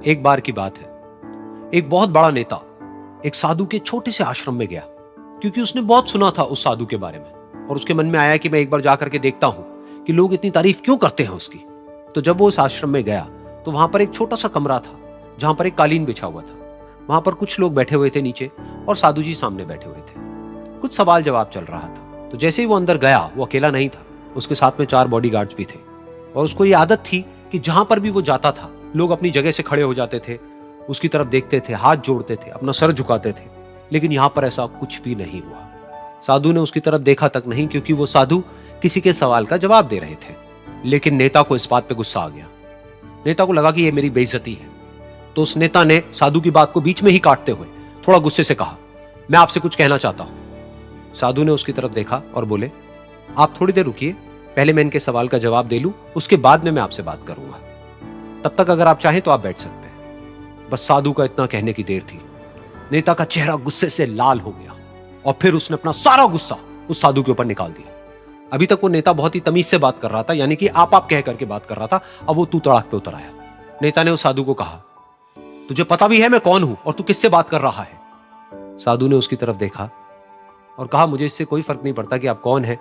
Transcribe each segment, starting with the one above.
एक बार की बात है, एक बहुत बड़ा नेता एक साधु के छोटे से आश्रम में गया, क्योंकि उसने बहुत सुना था उस साधु के बारे में और उसके मन में आया कि मैं एक बार जाकर के देखता हूं कि लोग इतनी तारीफ क्यों करते हैं उसकी। तो जब वो उस आश्रम में गया तो वहां पर एक छोटा सा कमरा था जहां पर एक कालीन बिछा हुआ था। वहां पर कुछ लोग बैठे हुए थे नीचे और साधु जी सामने बैठे हुए थे। कुछ सवाल जवाब चल रहा था। तो जैसे ही वो अंदर गया, वो अकेला नहीं था, उसके साथ में 4 बॉडीगार्ड्स भी थे और उसको ये आदत थी कि जहां पर भी वो जाता था लोग अपनी जगह से खड़े हो जाते थे, उसकी तरफ देखते थे, हाथ जोड़ते थे, अपना सर झुकाते थे। लेकिन यहां पर ऐसा कुछ भी नहीं हुआ। साधु ने उसकी तरफ देखा तक नहीं, क्योंकि वो साधु किसी के सवाल का जवाब दे रहे थे। लेकिन नेता को इस बात पे गुस्सा आ गया। नेता को लगा कि ये मेरी बेइज्जती है। तो उस नेता ने साधु की बात को बीच में ही काटते हुए थोड़ा गुस्से से कहा, मैं आपसे कुछ कहना चाहता हूं। साधु ने उसकी तरफ देखा और बोले, आप थोड़ी देर रुकिए, पहले मैं इनके सवाल का जवाब दे लूं, उसके बाद में मैं आपसे बात करूंगा। तब तक अगर आप चाहें तो आप बैठ सकते हैं। बस साधु का इतना कहने की देर थी, नेता का चेहरा गुस्से से लाल हो गया और फिर उसने अपना सारा गुस्सा उस साधु के ऊपर निकाल दिया। अभी तक वो नेता बहुत ही तमीज से बात कर रहा था, यानी कि आप कह करके बात कर रहा था। अब वो तू तड़ाक पे उतर आया। नेता ने उस साधु को कहा, तुझे पता भी है मैं कौन हूं और तू किससे बात कर रहा है? साधु ने उसकी तरफ देखा और कहा, मुझे इससे कोई फर्क नहीं पड़ता कि आप कौन हैं,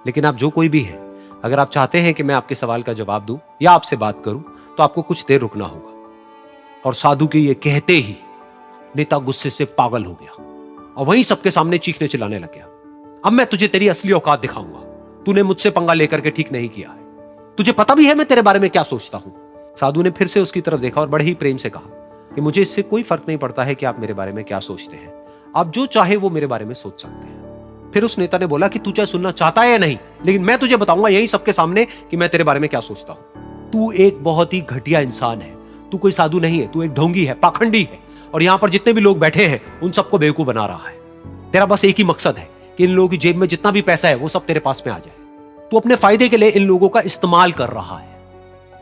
लेकिन आप जो कोई भी हैं, अगर आप चाहते हैं कि मैं आपके सवाल का जवाब दूं या आपसे बात करूं तो आपको कुछ देर रुकना होगा। और साधु के ये कहते ही नेता गुस्से से पागल हो गया और वहीं सबके सामने चीखने चिल्लाने लग गया, अब मैं तुझे तेरी असली औकात दिखाऊंगा। तूने मुझसे पंगा लेकर के ठीक नहीं किया है। तुझे पता भी है मैं तेरे बारे में क्या सोचता हूं। साधु ने फिर से उसकी तरफ देखा और बड़े ही प्रेम से कहा कि मुझे इससे कोई फर्क नहीं पड़ता है कि आप मेरे बारे में क्या सोचते हैं। आप जो चाहे वो मेरे बारे में सोच सकते हैं। फिर उस नेता ने बोला कि तू चाहे सुनना चाहता है या नहीं, लेकिन मैं तुझे बताऊंगा यही सबके सामने कि मैं तेरे बारे में क्या सोचता हूं। तू एक बहुत ही घटिया इंसान है। तू कोई साधु नहीं है, तू एक ढोंगी है, पाखंडी है और यहां पर जितने भी लोग बैठे हैं उन सबको बेवकूफ बना रहा है। तेरा बस एक ही मकसद है कि इन लोगों की जेब में जितना भी पैसा है वो सब तेरे पास में आ जाए। तू अपने फायदे के लिए इन लोगों का इस्तेमाल कर रहा है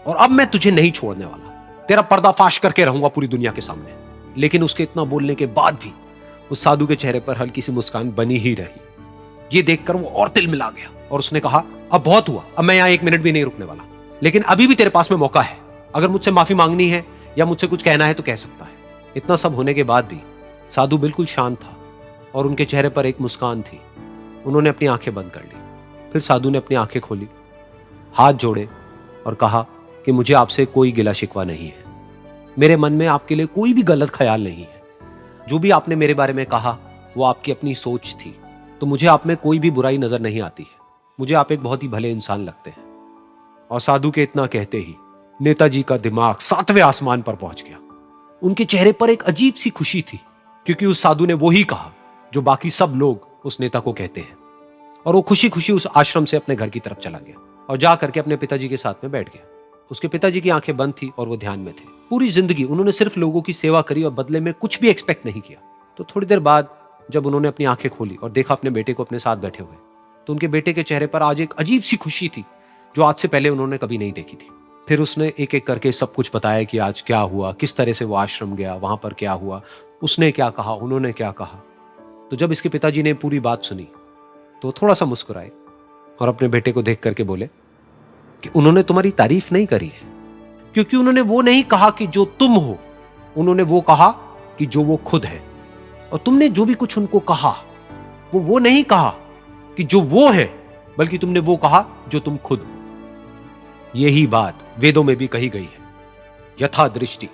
और अब मैं तुझे नहीं छोड़ने वाला। तेरा पर्दाफाश करके रहूंगा पूरी दुनिया के सामने। लेकिन उसके इतना बोलने के बाद भी उस साधु के चेहरे पर हल्की सी मुस्कान बनी ही रही। ये देखकर वो और तिल मिला गया और उसने कहा, अब बहुत हुआ, अब मैं यहां 1 मिनट भी नहीं रुकने वाला। लेकिन अभी भी तेरे पास में मौका है। अगर मुझसे माफी मांगनी है या मुझसे कुछ कहना है तो कह सकता है। इतना सब होने के बाद भी साधु बिल्कुल शांत था और उनके चेहरे पर एक मुस्कान थी। उन्होंने अपनी आंखें बंद कर ली। फिर साधु ने अपनी आंखें खोली, हाथ जोड़े और कहा कि मुझे आपसे कोई गिला शिकवा नहीं है। मेरे मन में आपके लिए कोई भी गलत ख्याल नहीं है। जो भी आपने मेरे बारे में कहा वो आपकी अपनी सोच थी, तो मुझे आप में कोई भी बुराई नजर नहीं आती है। मुझे आप एक बहुत ही भले इंसान लगते हैं। और साधु के इतना कहते ही नेताजी का दिमाग 7वें आसमान पर पहुंच गया। उनके चेहरे पर एक अजीब सी खुशी थी, क्योंकि उस साधु ने वो ही कहा जो बाकी सब लोग उस नेता को कहते हैं। और वो खुशी खुशी उस आश्रम से अपने घर की तरफ चला गया और जा करके अपने पिताजी के साथ में बैठ गया। उसके पिताजी की आंखें बंद थी और वो ध्यान में थे। पूरी जिंदगी उन्होंने सिर्फ लोगों की सेवा करी और बदले में कुछ भी एक्सपेक्ट नहीं किया। तो थोड़ी देर बाद जब उन्होंने अपनी आंखें खोली और देखा अपने बेटे को अपने साथ बैठे हुए, तो उनके बेटे के चेहरे पर आज एक अजीब सी खुशी थी जो आज से पहले उन्होंने कभी नहीं देखी थी। फिर उसने एक एक करके सब कुछ बताया कि आज क्या हुआ, किस तरह से वो आश्रम गया, वहां पर क्या हुआ, उसने क्या कहा, उन्होंने क्या कहा। तो जब इसके पिताजी ने पूरी बात सुनी तो थोड़ा सा मुस्कुराए और अपने बेटे को देख करके बोले कि उन्होंने तुम्हारी तारीफ नहीं करी है, क्योंकि उन्होंने वो नहीं कहा कि जो तुम हो, उन्होंने वो कहा कि जो वो खुद है। और तुमने जो भी कुछ उनको कहा वो नहीं कहा कि जो वो है, बल्कि तुमने वो कहा जो तुम खुद हो। यही बात वेदों में भी कही गई है, यथा दृष्टि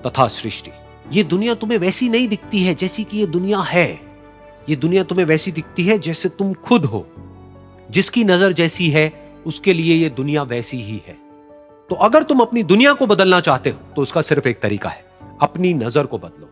तथा सृष्टि। ये दुनिया तुम्हें वैसी नहीं दिखती है जैसी कि ये दुनिया है। ये दुनिया तुम्हें वैसी दिखती है जैसे तुम खुद हो। जिसकी नजर जैसी है उसके लिए ये दुनिया वैसी ही है। तो अगर तुम अपनी दुनिया को बदलना चाहते हो तो उसका सिर्फ एक तरीका है, अपनी नजर को बदलो।